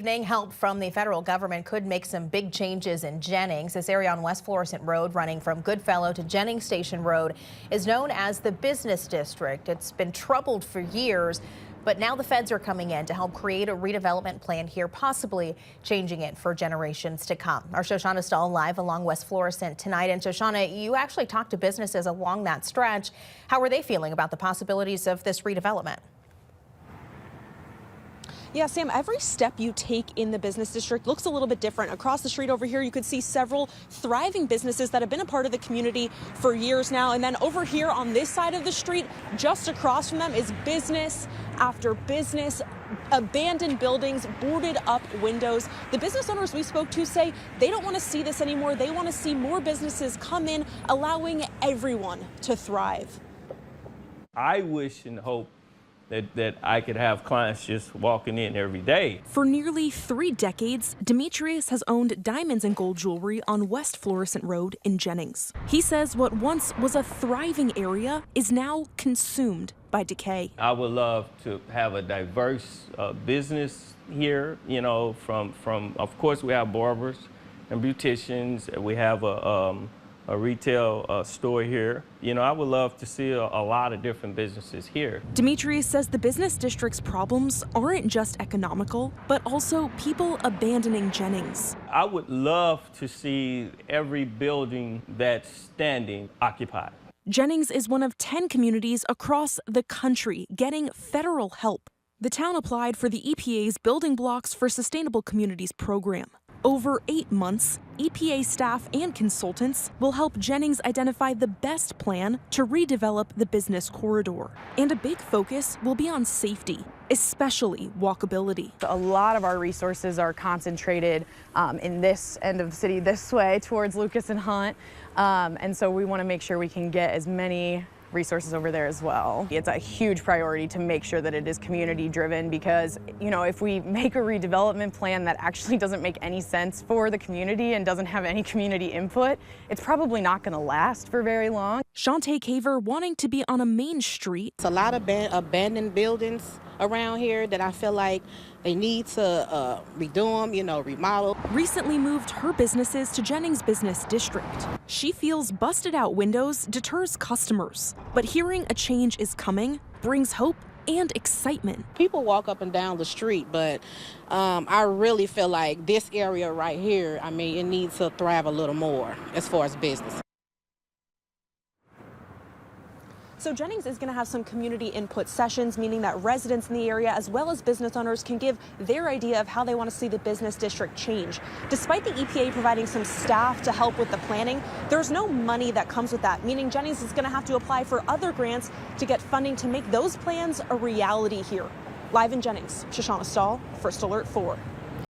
Help from the federal government could make some big changes in Jennings. This area on West Florissant Road, running from Goodfellow to Jennings Station Road, is known as the business district. It's been troubled for years, but now the feds are coming in to help create a redevelopment plan here, possibly changing it for generations to come. Our Shoshana Stahl live along West Florissant tonight. And Shoshana, you actually talked to businesses along that stretch. How are they feeling about the possibilities of this redevelopment? Yeah, Sam, every step you take in the business district looks a little bit different. Across the street over here, you could see several thriving businesses that have been a part of the community for years now. And then over here on this side of the street, just across from them, is business after business, abandoned buildings, boarded up windows. The business owners we spoke to say they don't want to see this anymore. They want to see more businesses come in, allowing everyone to thrive. I wish and hope that I could have clients just walking in every day. For nearly 3 decades, Demetrius has owned diamonds and gold jewelry on West Florissant Road in Jennings. He says what once was a thriving area is now consumed by decay. I would love to have a diverse business here, you know, from of course we have barbers and beauticians. We have a retail store here. You know, I would love to see a lot of different businesses here. Demetrius says the business district's problems aren't just economical, but also people abandoning Jennings. I would love to see every building that's standing occupied. Jennings is one of 10 communities across the country getting federal help. The town applied for the EPA's Building Blocks for Sustainable Communities program. Over 8 months, EPA staff and consultants will help Jennings identify the best plan to redevelop the business corridor. And a big focus will be on safety, especially walkability. A lot of our resources are concentrated in this end of the city, this way towards Lucas and Hunt. And so we want to make sure we can get as many resources over there as well. It's a huge priority to make sure that it is community driven, because, you know, if we make a redevelopment plan that actually doesn't make any sense for the community and doesn't have any community input, it's probably not going to last for very long. Shantae Caver wanting to be on a main street. It's a lot of abandoned buildings around here that I feel like they need to redo them, you know, remodel. Recently moved her businesses to Jennings Business District. She feels busted out windows deters customers, but hearing a change is coming brings hope and excitement. People walk up and down the street, but I really feel like this area right here, I mean, it needs to thrive a little more as far as business. So Jennings is going to have some community input sessions, meaning that residents in the area as well as business owners can give their idea of how they want to see the business district change. Despite the EPA providing some staff to help with the planning, there's no money that comes with that, meaning Jennings is going to have to apply for other grants to get funding to make those plans a reality here. Live in Jennings, Shoshana Stahl, First Alert 4.